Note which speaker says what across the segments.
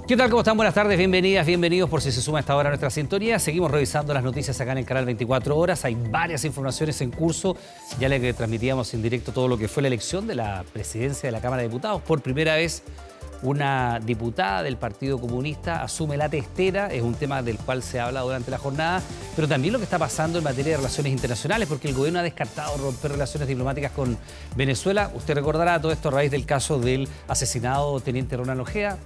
Speaker 1: ¿Qué tal? ¿Cómo están? Buenas tardes, bienvenidas, bienvenidos por si se suma a esta hora a nuestra sintonía. Seguimos revisando las noticias acá en el canal 24 Horas. Hay varias informaciones en curso. Ya le transmitíamos en directo todo lo que fue la elección de la presidencia de la Cámara de Diputados. Por primera vez, una diputada del Partido Comunista asume la testera. Es un tema del cual se ha hablado durante la jornada, pero también lo que está pasando en materia de relaciones internacionales, porque el gobierno ha descartado romper relaciones diplomáticas con Venezuela. Usted recordará todo esto a raíz del caso del asesinado teniente Ronald Ojeda,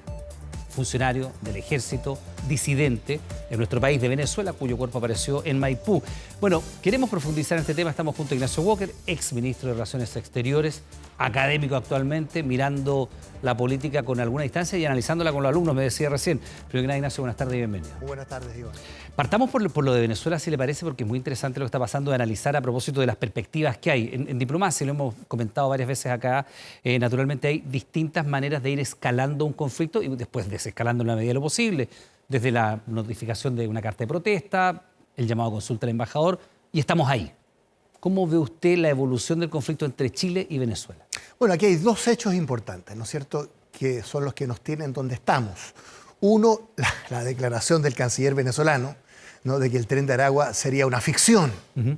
Speaker 1: funcionario del ejército, disidente en nuestro país de Venezuela, cuyo cuerpo apareció en Maipú. Bueno, queremos profundizar en este tema. Estamos junto a Ignacio Walker, ex ministro de Relaciones Exteriores, académico actualmente, mirando la política con alguna distancia y analizándola con los alumnos, me decía recién. Primero que nada, Ignacio, buenas tardes y bienvenido.
Speaker 2: Muy buenas tardes, Iván.
Speaker 1: Partamos por lo de Venezuela, si le parece, porque es muy interesante lo que está pasando, de analizar a propósito de las perspectivas que hay. En diplomacia, lo hemos comentado varias veces acá, naturalmente hay distintas maneras de ir escalando un conflicto y después desescalando en la medida de lo posible, desde la notificación de una carta de protesta, el llamado a consulta al embajador, y estamos ahí. ¿Cómo ve usted la evolución del conflicto entre Chile y Venezuela?
Speaker 2: Bueno, aquí hay dos hechos importantes, ¿no es cierto?, que son los que nos tienen donde estamos. Uno, la declaración del canciller venezolano, ¿no?, de que el Tren de Aragua sería una ficción,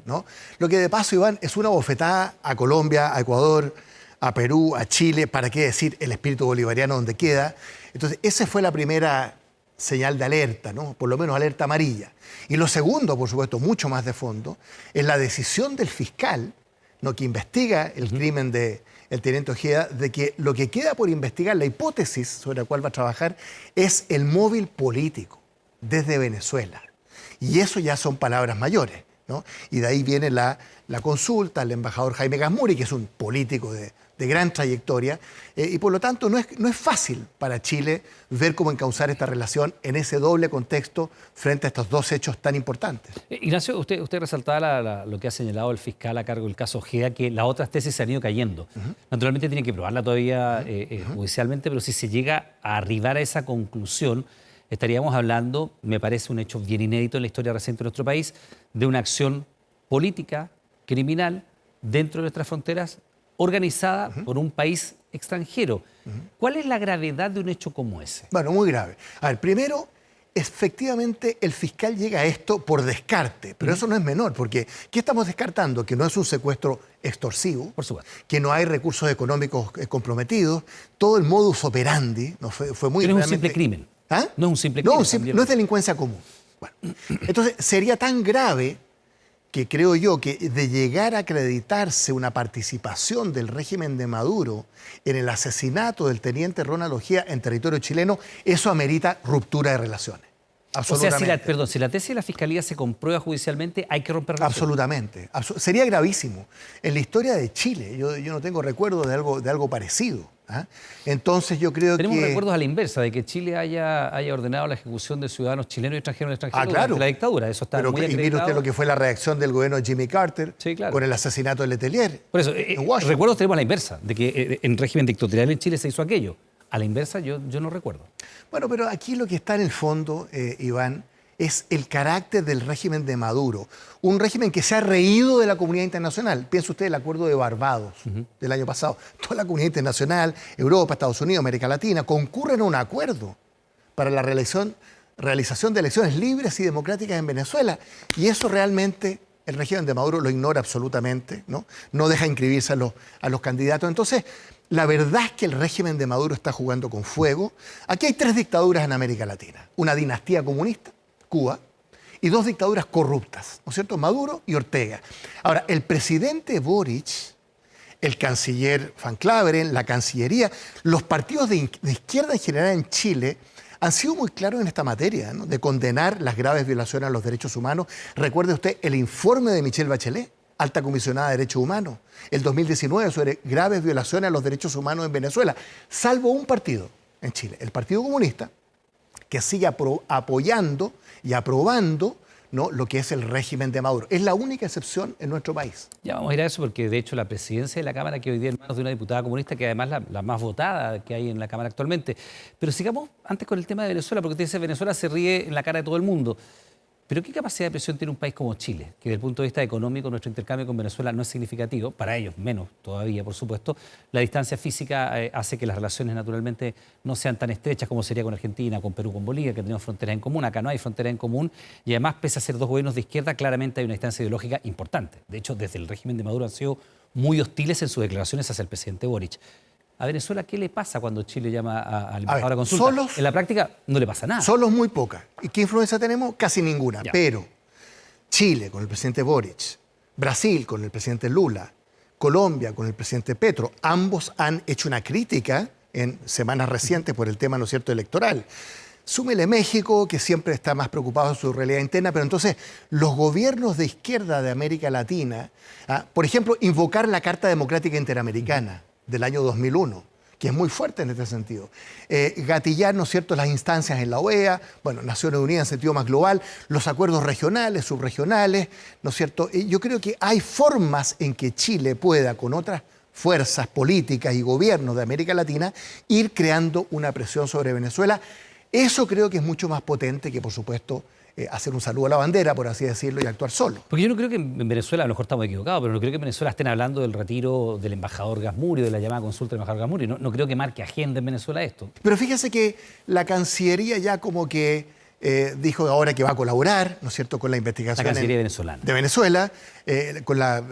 Speaker 2: ¿no? Lo que de paso, Iván, es una bofetada a Colombia, a Ecuador, a Perú, a Chile, para qué decir el espíritu bolivariano donde queda. Entonces, esa fue la primera señal de alerta, ¿no?, por lo menos alerta amarilla. Y lo segundo, por supuesto, mucho más de fondo, es la decisión del fiscal, ¿no?, que investiga el crimen del teniente Ojeda, de que lo que queda por investigar, la hipótesis sobre la cual va a trabajar, es el móvil político desde Venezuela. Y eso ya son palabras mayores, ¿no? Y de ahí viene la consulta al embajador Jaime Gazmuri, que es un político de gran trayectoria, y por lo tanto no es fácil para Chile ver cómo encauzar esta relación en ese doble contexto frente a estos dos hechos tan importantes.
Speaker 1: Ignacio, usted resaltaba lo que ha señalado el fiscal a cargo del caso Ojeda, que las otras tesis se han ido cayendo. Naturalmente tiene que probarla todavía judicialmente, pero si se llega a arribar a esa conclusión, estaríamos hablando, me parece un hecho bien inédito en la historia reciente de nuestro país, de una acción política, criminal, dentro de nuestras fronteras, organizada por un país extranjero. ¿Cuál es la gravedad de un hecho como ese?
Speaker 2: Bueno, muy grave. A ver, primero, efectivamente el fiscal llega a esto por descarte, pero eso no es menor, porque ¿qué estamos descartando? Que no es un secuestro extorsivo,
Speaker 1: por supuesto,
Speaker 2: que no hay recursos económicos comprometidos, todo el modus operandi no fue muy...
Speaker 1: Pero no es un simple crimen.
Speaker 2: ¿Ah?
Speaker 1: No es un simple crimen.
Speaker 2: No es delincuencia común. Bueno, entonces sería tan grave que creo yo que de llegar a acreditarse una participación del régimen de Maduro en el asesinato del teniente Ronald Ojeda en territorio chileno, eso amerita ruptura de relaciones. Absolutamente.
Speaker 1: O sea, si la tesis de la Fiscalía se comprueba judicialmente, hay que romper relaciones.
Speaker 2: Absolutamente. Sería gravísimo. En la historia de Chile, yo no tengo recuerdo de algo parecido. ¿Ah? Entonces yo creo
Speaker 1: Tenemos
Speaker 2: que...
Speaker 1: recuerdos a la inversa, de que Chile haya ordenado la ejecución de ciudadanos chilenos y extranjeros en el extranjero
Speaker 2: claro.
Speaker 1: durante la dictadura. Eso está muy acreditado.
Speaker 2: Mire usted lo que fue la reacción del gobierno de Jimmy Carter,
Speaker 1: sí, claro,
Speaker 2: con el asesinato de Letelier.
Speaker 1: Por eso, recuerdos tenemos a la inversa, de que en régimen dictatorial en Chile se hizo aquello. A la inversa yo no recuerdo.
Speaker 2: Bueno, pero aquí lo que está en el fondo, Iván, es el carácter del régimen de Maduro. Un régimen que se ha reído de la comunidad internacional. Piensa usted el acuerdo de Barbados del año pasado. Toda la comunidad internacional, Europa, Estados Unidos, América Latina, concurren a un acuerdo para la realización de elecciones libres y democráticas en Venezuela. Y eso realmente el régimen de Maduro lo ignora absolutamente, ¿no? No deja inscribirse a los candidatos. Entonces, la verdad es que el régimen de Maduro está jugando con fuego. Aquí hay tres dictaduras en América Latina. Una dinastía comunista, Cuba, y dos dictaduras corruptas, ¿no es cierto?, Maduro y Ortega. Ahora, el presidente Boric, el canciller Van Claveren, la Cancillería, los partidos de izquierda en general en Chile han sido muy claros en esta materia, ¿no?, de condenar las graves violaciones a los derechos humanos. Recuerde usted el informe de Michelle Bachelet, alta comisionada de Derechos Humanos, el 2019, sobre graves violaciones a los derechos humanos en Venezuela, salvo un partido en Chile, el Partido Comunista, que sigue apoyando y aprobando, ¿no?, lo que es el régimen de Maduro. Es la única excepción en nuestro país.
Speaker 1: Ya vamos a ir a eso porque, de hecho, la presidencia de la Cámara que hoy día en manos de una diputada comunista, que además la más votada que hay en la Cámara actualmente. Pero sigamos antes con el tema de Venezuela, porque usted dice Venezuela se ríe en la cara de todo el mundo. Pero ¿qué capacidad de presión tiene un país como Chile? Que desde el punto de vista económico nuestro intercambio con Venezuela no es significativo, para ellos menos todavía, por supuesto. La distancia física hace que las relaciones naturalmente no sean tan estrechas como sería con Argentina, con Perú, con Bolivia, que tenemos fronteras en común. Acá no hay frontera en común y además, pese a ser dos gobiernos de izquierda, claramente hay una distancia ideológica importante. De hecho, desde el régimen de Maduro han sido muy hostiles en sus declaraciones hacia el presidente Boric. A Venezuela, ¿qué le pasa cuando Chile llama al embajador a consulta? En la práctica no le pasa nada.
Speaker 2: Solos muy poca. ¿Y qué influencia tenemos? Casi ninguna. Ya. Pero Chile con el presidente Boric, Brasil con el presidente Lula, Colombia con el presidente Petro, ambos han hecho una crítica en semanas recientes por el tema, ¿no es cierto?, electoral. Súmele México, que siempre está más preocupado en su realidad interna, pero entonces los gobiernos de izquierda de América Latina, por ejemplo, invocar la Carta Democrática Interamericana del año 2001, que es muy fuerte en este sentido. Gatillar, ¿no es cierto?, las instancias en la OEA, bueno, Naciones Unidas en sentido más global, los acuerdos regionales, subregionales, ¿no es cierto? Yo creo que hay formas en que Chile pueda, con otras fuerzas políticas y gobiernos de América Latina, ir creando una presión sobre Venezuela. Eso creo que es mucho más potente que, por supuesto, hacer un saludo a la bandera, por así decirlo, y actuar solo.
Speaker 1: Porque yo no creo que en Venezuela, a lo mejor estamos equivocados, pero no creo que en Venezuela estén hablando del retiro del embajador Gasmurio, de la llamada consulta del embajador Gasmurio. No creo que marque agenda en Venezuela esto.
Speaker 2: Pero fíjese que la Cancillería ya como que dijo ahora que va a colaborar, ¿no es cierto?, con la investigación.
Speaker 1: La Cancillería venezolana.
Speaker 2: De Venezuela, con la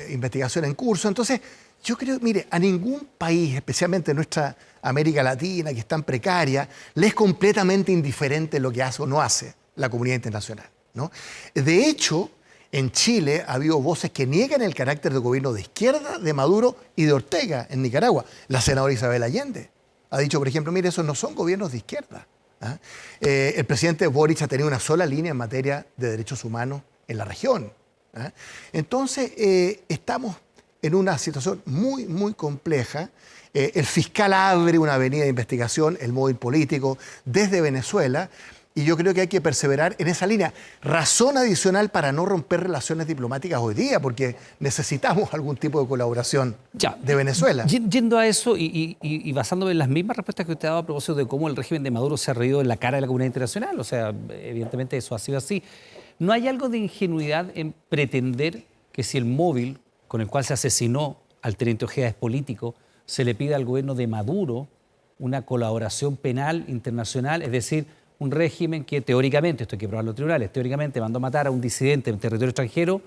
Speaker 2: investigación en curso. Entonces, yo creo, mire, a ningún país, especialmente en nuestra América Latina, que es tan precaria, le es completamente indiferente lo que hace o no hace la comunidad internacional, ¿no? De hecho, en Chile ha habido voces que niegan el carácter de gobierno de izquierda de Maduro y de Ortega en Nicaragua. La senadora Isabel Allende ha dicho, por ejemplo, mire, esos no son gobiernos de izquierda. El presidente Boric ha tenido una sola línea en materia de derechos humanos en la región. Entonces, estamos en una situación muy, muy compleja. El fiscal abre una avenida de investigación, el móvil político, desde Venezuela, y yo creo que hay que perseverar en esa línea. Razón adicional para no romper relaciones diplomáticas hoy día, porque necesitamos algún tipo de colaboración de Venezuela.
Speaker 1: Yendo a eso y basándome en las mismas respuestas que usted ha dado a propósito de cómo el régimen de Maduro se ha reído en la cara de la comunidad internacional, o sea, evidentemente eso ha sido así. ¿No hay algo de ingenuidad en pretender que si el móvil con el cual se asesinó al teniente Ojeda es político, se le pida al gobierno de Maduro una colaboración penal internacional, es decir, un régimen que teóricamente, esto hay que probarlo en los tribunales, teóricamente mandó a matar a un disidente en territorio extranjero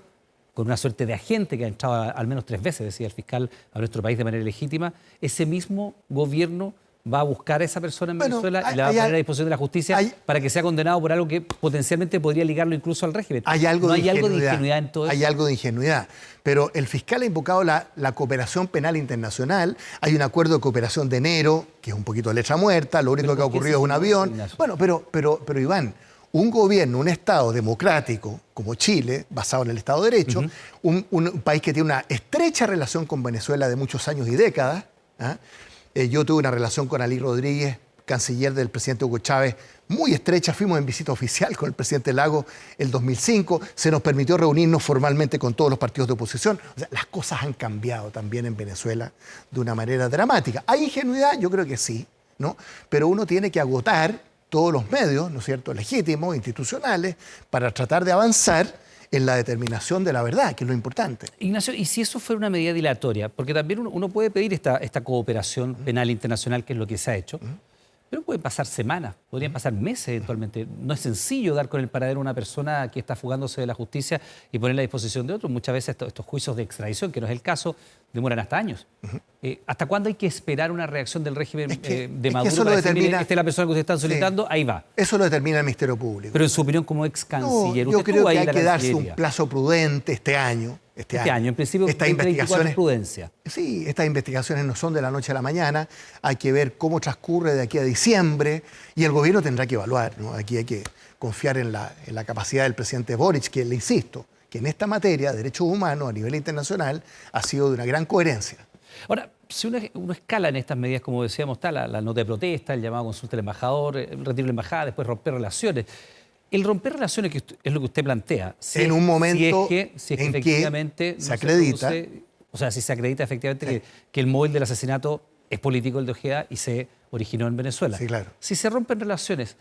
Speaker 1: con una suerte de agente que ha entrado al menos 3 veces, decía el fiscal, a nuestro país de manera legítima? Ese mismo gobierno va a buscar a esa persona en Venezuela y la va a poner a disposición de la justicia para que sea condenado por algo que potencialmente podría ligarlo incluso al régimen.
Speaker 2: ¿No hay algo de ingenuidad en todo eso? Hay algo de ingenuidad. Pero el fiscal ha invocado la cooperación penal internacional. Hay un acuerdo de cooperación de enero, que es un poquito de letra muerta. Lo único que ha ocurrido es un avión. Bueno, pero Iván, un gobierno, un Estado democrático como Chile, basado en el Estado de Derecho, un país que tiene una estrecha relación con Venezuela de muchos años y décadas. Yo tuve una relación con Alí Rodríguez, canciller del presidente Hugo Chávez, muy estrecha. Fuimos en visita oficial con el presidente Lagos el 2005. Se nos permitió reunirnos formalmente con todos los partidos de oposición. O sea, las cosas han cambiado también en Venezuela de una manera dramática. ¿Hay ingenuidad? Yo creo que sí, ¿no? Pero uno tiene que agotar todos los medios, ¿no es cierto?, legítimos, institucionales, para tratar de avanzar en la determinación de la verdad, que es lo importante.
Speaker 1: Ignacio, ¿y si eso fuera una medida dilatoria? Porque también uno puede pedir esta cooperación penal internacional, que es lo que se ha hecho, pero pueden pasar semanas, podrían pasar meses eventualmente. No es sencillo dar con el paradero a una persona que está fugándose de la justicia y ponerla a disposición de otros. Muchas veces estos juicios de extradición, que no es el caso, demoran hasta años. ¿Hasta cuándo hay que esperar una reacción del régimen de Maduro para decir, mire, esta es la persona que ustedes están solicitando? Ahí va.
Speaker 2: Eso lo determina el Ministerio Público.
Speaker 1: Pero en su opinión como ex canciller,
Speaker 2: yo creo que hay que darse un plazo prudente este año. Este año, en principio, estas investigaciones,
Speaker 1: prudencia.
Speaker 2: Sí, estas investigaciones no son de la noche a la mañana. Hay que ver cómo transcurre de aquí a diciembre y el gobierno tendrá que evaluar, ¿no? Aquí hay que confiar en la capacidad del presidente Boric, que le insisto, que en esta materia de derechos humanos a nivel internacional ha sido de una gran coherencia.
Speaker 1: Ahora, si uno escala en estas medidas, como decíamos, está la nota de protesta, el llamado a consulta del embajador, el retiro de la embajada, después romper relaciones. El romper relaciones, que es lo que usted plantea,
Speaker 2: en un momento
Speaker 1: si es que efectivamente
Speaker 2: se acredita,
Speaker 1: o sea, si se acredita efectivamente que el móvil del asesinato es político, el de Ojeda, y se originó en Venezuela.
Speaker 2: Sí, claro.
Speaker 1: Si se rompen relaciones,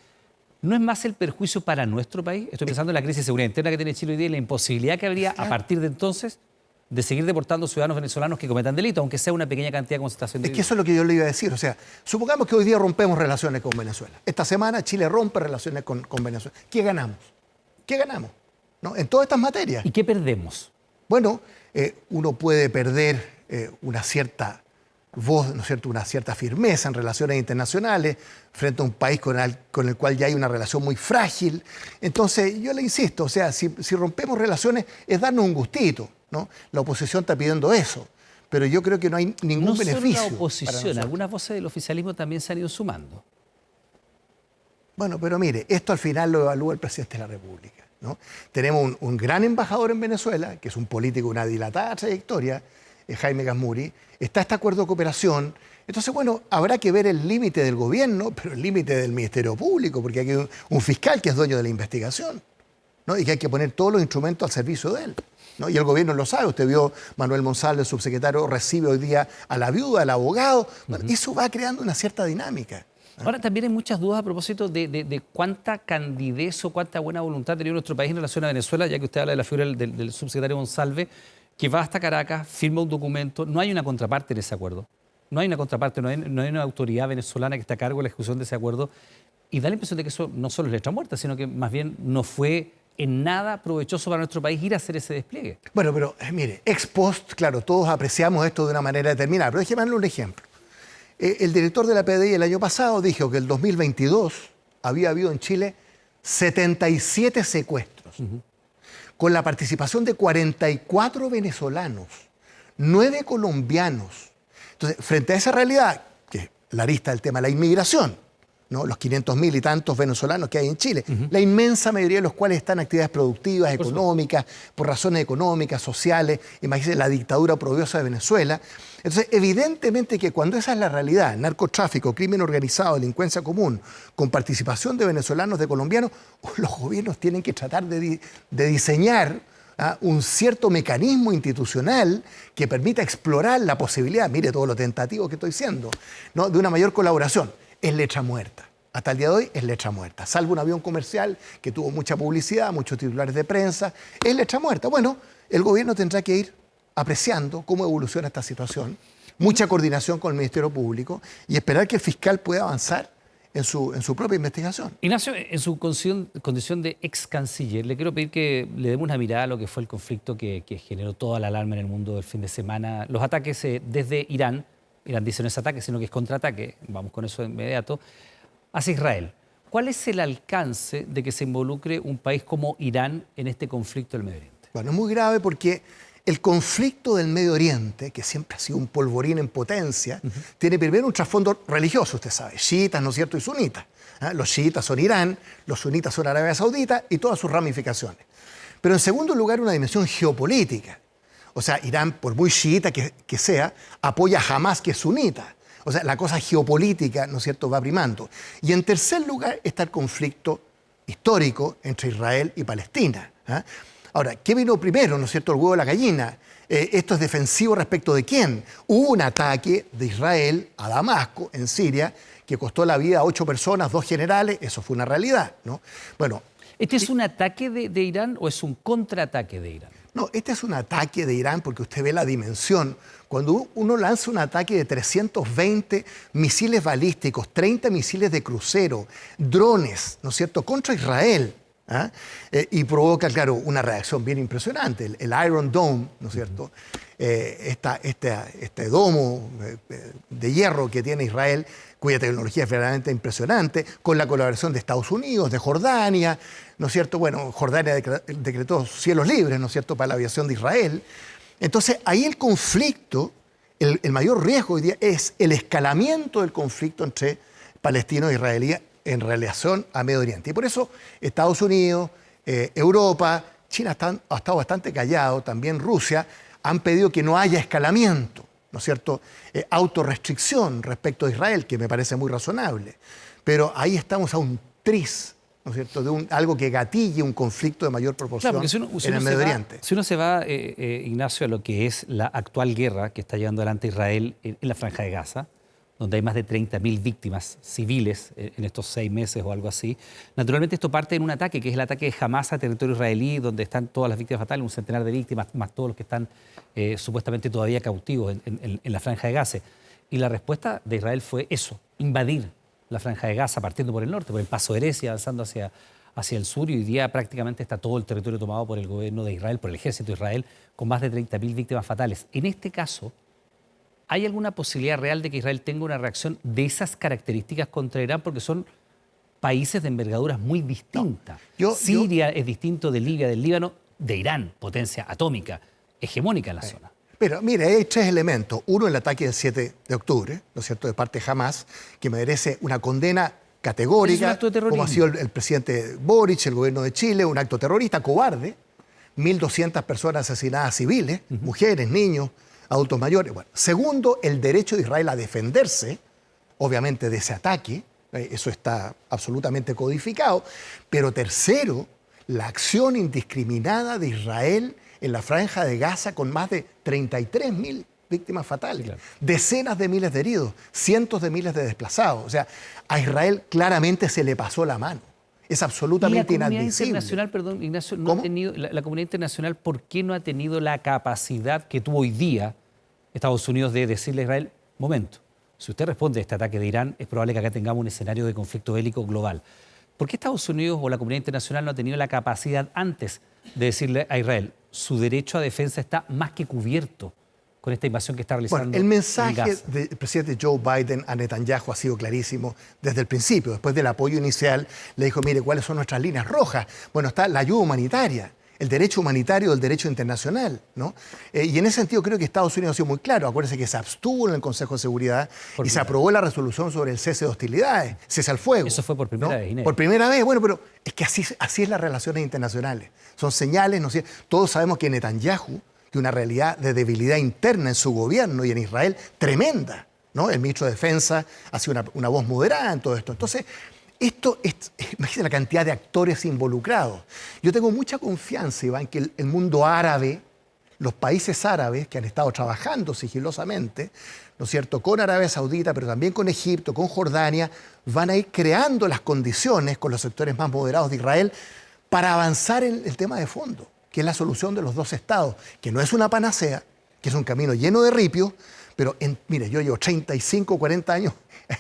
Speaker 1: ¿No es más el perjuicio para nuestro país? Estoy pensando en la crisis de seguridad interna que tiene Chile hoy día y la imposibilidad que habría a partir de entonces de seguir deportando ciudadanos venezolanos que cometan delitos, aunque sea una pequeña cantidad como se está haciendo.
Speaker 2: Es que eso es lo que yo le iba a decir. O sea, supongamos que hoy día rompemos relaciones con Venezuela. Esta semana Chile rompe relaciones con Venezuela. ¿Qué ganamos? ¿Qué ganamos? ¿No? En todas estas materias.
Speaker 1: ¿Y qué perdemos?
Speaker 2: Bueno, uno puede perder una cierta voz, ¿no es cierto?, una cierta firmeza en relaciones internacionales frente a un país con el cual ya hay una relación muy frágil. Entonces, yo le insisto, o sea, si rompemos relaciones es darnos un gustito, ¿no? La oposición está pidiendo eso, pero yo creo que no hay ningún beneficio.
Speaker 1: No solo la oposición, algunas voces del oficialismo también se han ido sumando.
Speaker 2: Bueno, pero mire, esto al final lo evalúa el presidente de la República, ¿no? Tenemos un gran embajador en Venezuela, que es un político de una dilatada trayectoria, Jaime Gazmuri. Está este acuerdo de cooperación. Entonces, bueno, habrá que ver el límite del gobierno, pero el límite del Ministerio Público, porque aquí hay un fiscal que es dueño de la investigación, ¿no? Y que hay que poner todos los instrumentos al servicio de él, ¿no? Y el gobierno lo sabe. Usted vio, Manuel Monsalve, el subsecretario, recibe hoy día a la viuda, al abogado. Bueno, eso va creando una cierta dinámica.
Speaker 1: Ahora, también hay muchas dudas a propósito de cuánta candidez o cuánta buena voluntad tenía nuestro país en relación a Venezuela, ya que usted habla de la figura del subsecretario Monsalve, que va hasta Caracas, firma un documento. No hay una contraparte en ese acuerdo. No hay una contraparte, no hay una autoridad venezolana que está a cargo de la ejecución de ese acuerdo. Y da la impresión de que eso no solo es letra muerta, sino que más bien no fue en nada provechoso para nuestro país ir a hacer ese despliegue.
Speaker 2: Bueno, pero mire, ex post, claro, todos apreciamos esto de una manera determinada, pero déjeme darle un ejemplo. El director de la PDI el año pasado dijo que el 2022 había habido en Chile 77 secuestros, con la participación de 44 venezolanos, 9 colombianos. Entonces, frente a esa realidad, que es la arista del tema de la inmigración, ¿no? Los 500.000 y tantos venezolanos que hay en Chile, la inmensa mayoría de los cuales están en actividades productivas, económicas, por razones económicas, sociales. Imagínense la dictadura oprobiosa de Venezuela. Entonces, evidentemente que cuando esa es la realidad, narcotráfico, crimen organizado, delincuencia común, con participación de venezolanos, de colombianos, los gobiernos tienen que tratar de diseñar un cierto mecanismo institucional que permita explorar la posibilidad, mire todo lo tentativo que estoy diciendo, ¿no?, de una mayor colaboración. Es letra muerta. Hasta el día de hoy es letra muerta. Salvo un avión comercial que tuvo mucha publicidad, muchos titulares de prensa, es letra muerta. Bueno, el gobierno tendrá que ir apreciando cómo evoluciona esta situación, mucha coordinación con el Ministerio Público y esperar que el fiscal pueda avanzar en su propia investigación.
Speaker 1: Ignacio, en su condición de ex canciller, le quiero pedir que le demos una mirada a lo que fue el conflicto que generó toda la alarma en el mundo del fin de semana. Los ataques desde Irán dice no es ataque, sino que es contraataque, vamos con eso de inmediato, hacia Israel. ¿Cuál es el alcance de que se involucre un país como Irán en este conflicto del Medio Oriente?
Speaker 2: Bueno, es muy grave porque el conflicto del Medio Oriente, que siempre ha sido un polvorín en potencia, tiene primero un trasfondo religioso, usted sabe, chiitas, ¿no es cierto?, y sunitas. Los chiitas son Irán, los sunitas son Arabia Saudita y todas sus ramificaciones. Pero en segundo lugar, una dimensión geopolítica. O sea, Irán, por muy chiita que sea, apoya a Hamás, que es sunita. O sea, la cosa geopolítica, ¿no es cierto?, va primando. Y en tercer lugar está el conflicto histórico entre Israel y Palestina. Ahora, ¿qué vino primero, no es cierto?, el huevo o la gallina? ¿Esto es defensivo respecto de quién? Hubo un ataque de Israel a Damasco, en Siria, que costó la vida a 8 personas, 2 generales. Eso fue una realidad, ¿no? Bueno,
Speaker 1: ¿este es un ataque de Irán o es un contraataque de Irán?
Speaker 2: No, este es un ataque de Irán porque usted ve la dimensión. Cuando uno lanza un ataque de 320 misiles balísticos, 30 misiles de crucero, drones, ¿no es cierto?, contra Israel, y provoca, claro, una reacción bien impresionante. El Iron Dome, ¿no es cierto?, este domo de hierro que tiene Israel, cuya tecnología es verdaderamente impresionante, con la colaboración de Estados Unidos, de Jordania, ¿no es cierto? Bueno, Jordania decretó cielos libres, ¿no es cierto?, para la aviación de Israel. Entonces, ahí el conflicto, el mayor riesgo hoy día es el escalamiento del conflicto entre palestinos e israelíes en relación a Medio Oriente. Y por eso Estados Unidos, Europa, China ha estado bastante callado, también Rusia, han pedido que no haya escalamiento, ¿no es cierto?, autorrestricción respecto a Israel, que me parece muy razonable. Pero ahí estamos a un tris, ¿no es cierto?, de algo que gatille un conflicto de mayor proporción, claro, en el Medio Oriente.
Speaker 1: Si uno se va, Ignacio, a lo que es la actual guerra que está llevando adelante Israel en la Franja de Gaza, donde hay más de 30.000 víctimas civiles en estos 6 meses o algo así. Naturalmente esto parte en un ataque, que es el ataque de Hamás a territorio israelí, donde están todas las víctimas fatales, un centenar de víctimas, más todos los que están supuestamente todavía cautivos en la Franja de Gaza. Y la respuesta de Israel fue eso, invadir la Franja de Gaza, partiendo por el norte, por el Paso de Erez y avanzando hacia el sur. Y hoy día prácticamente está todo el territorio tomado por el gobierno de Israel, por el ejército de Israel, con más de 30.000 víctimas fatales. En este caso, ¿hay alguna posibilidad real de que Israel tenga una reacción de esas características contra Irán? Porque son países de envergaduras muy distintas. Siria es distinto de Libia, del Líbano, de Irán, potencia atómica, hegemónica en la zona.
Speaker 2: Pero mire, hay 3 elementos. Uno, el ataque del 7 de octubre, ¿no es cierto?, de parte de Hamás, que merece una condena categórica,
Speaker 1: es un acto de terrorismo,
Speaker 2: como ha sido el presidente Boric, el gobierno de Chile, un acto terrorista, cobarde. 1.200 personas asesinadas civiles, mujeres, niños, adultos mayores. Bueno. Segundo, el derecho de Israel a defenderse, obviamente, de ese ataque. Eso está absolutamente codificado. Pero tercero, la acción indiscriminada de Israel en la Franja de Gaza con más de 33.000 víctimas fatales, claro, decenas de miles de heridos, cientos de miles de desplazados. O sea, a Israel claramente se le pasó la mano. Es absolutamente inadmisible.
Speaker 1: Internacional, perdón, Ignacio, no ha tenido, la comunidad internacional, ¿por qué no ha tenido la capacidad que tuvo hoy día Estados Unidos de decirle a Israel, momento, si usted responde a este ataque de Irán, es probable que acá tengamos un escenario de conflicto bélico global? ¿Por qué Estados Unidos o la comunidad internacional no ha tenido la capacidad antes de decirle a Israel, su derecho a defensa está más que cubierto con esta invasión que está realizando?
Speaker 2: Bueno, el mensaje del presidente Joe Biden a Netanyahu ha sido clarísimo desde el principio. Después del apoyo inicial, le dijo, mire, ¿cuáles son nuestras líneas rojas? Bueno, está la ayuda humanitaria, el derecho humanitario del derecho internacional, ¿no? Y en ese sentido creo que Estados Unidos ha sido muy claro. Acuérdense que se abstuvo en el Consejo de Seguridad y se aprobó la resolución sobre el cese de hostilidades, cese al fuego.
Speaker 1: Eso fue por primera vez, Inés.
Speaker 2: Por primera vez, bueno, pero es que así es las relaciones internacionales. Son señales, ¿no? Todos sabemos que Netanyahu, que una realidad de debilidad interna en su gobierno y en Israel tremenda, ¿no? El ministro de Defensa ha sido una voz moderada en todo esto. Entonces, imagínate la cantidad de actores involucrados. Yo tengo mucha confianza, Iván, que el mundo árabe, los países árabes que han estado trabajando sigilosamente, ¿no es cierto?, con Arabia Saudita, pero también con Egipto, con Jordania, van a ir creando las condiciones con los sectores más moderados de Israel para avanzar en el tema de fondo, que es la solución de los 2 estados, que no es una panacea, que es un camino lleno de ripios, pero mire, yo llevo 35, 40 años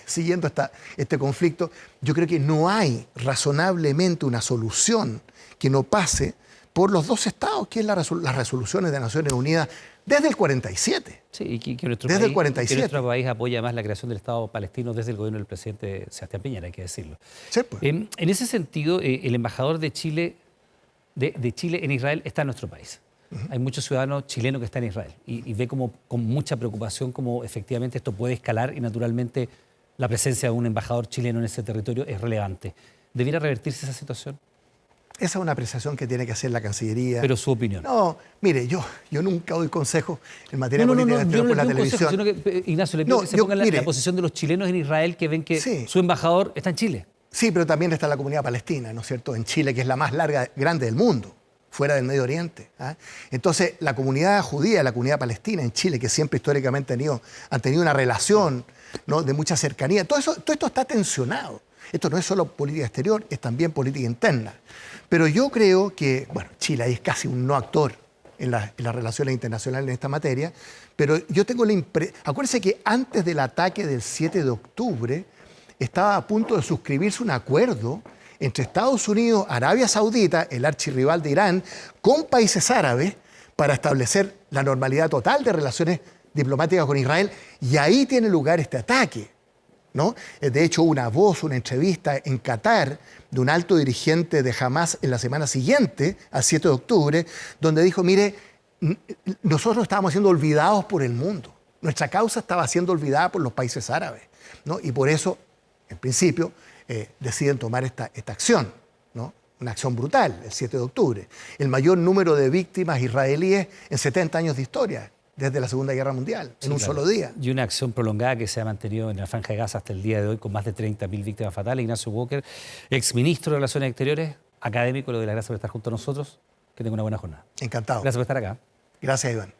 Speaker 2: siguiendo este conflicto. Yo creo que no hay razonablemente una solución que no pase por los 2 estados, que es las resoluciones de Naciones Unidas desde el 47.
Speaker 1: Sí, y que nuestro,
Speaker 2: desde el 47.
Speaker 1: Que nuestro país apoya más la creación del Estado palestino desde el gobierno del presidente Sebastián Piñera, hay que decirlo.
Speaker 2: Sí, pues.
Speaker 1: En ese sentido, el embajador de Chile en Israel está en nuestro país. Hay muchos ciudadanos chilenos que están en Israel y ve como, con mucha preocupación cómo efectivamente esto puede escalar y naturalmente la presencia de un embajador chileno en ese territorio es relevante. ¿Debiera revertirse esa situación?
Speaker 2: Esa es una apreciación que tiene que hacer la Cancillería.
Speaker 1: Pero su opinión.
Speaker 2: No, mire, yo nunca doy consejos en materia política por la televisión.
Speaker 1: Sino que, Ignacio, le pido que se ponga la posición de los chilenos en Israel que ven que su embajador está en Chile.
Speaker 2: Sí, pero también está la comunidad palestina, ¿no es cierto?, en Chile, que es la más grande del mundo, fuera del Medio Oriente. Entonces, la comunidad judía, la comunidad palestina en Chile, que siempre históricamente han tenido una relación, ¿no?, de mucha cercanía, todo esto está tensionado. Esto no es solo política exterior, es también política interna. Pero yo creo que, bueno, Chile es casi un no actor en las relaciones internacionales en esta materia, pero yo tengo la impresión. Acuérdense que antes del ataque del 7 de octubre estaba a punto de suscribirse un acuerdo entre Estados Unidos, Arabia Saudita, el archirrival de Irán, con países árabes para establecer la normalidad total de relaciones diplomáticas con Israel, y ahí tiene lugar este ataque, ¿no? De hecho, una entrevista en Qatar de un alto dirigente de Hamás en la semana siguiente, al 7 de octubre, donde dijo, mire, nosotros estábamos siendo olvidados por el mundo. Nuestra causa estaba siendo olvidada por los países árabes, ¿no? Y por eso, en principio, deciden tomar esta acción, ¿no? Una acción brutal, el 7 de octubre. El mayor número de víctimas israelíes en 70 años de historia, desde la Segunda Guerra Mundial, en un solo día.
Speaker 1: Y una acción prolongada que se ha mantenido en la Franja de Gaza hasta el día de hoy, con más de 30.000 víctimas fatales. Ignacio Walker, exministro de Relaciones Exteriores, académico, le doy las gracias por estar junto a nosotros. Que tenga una buena jornada.
Speaker 2: Encantado.
Speaker 1: Gracias por estar acá.
Speaker 2: Gracias, Iván.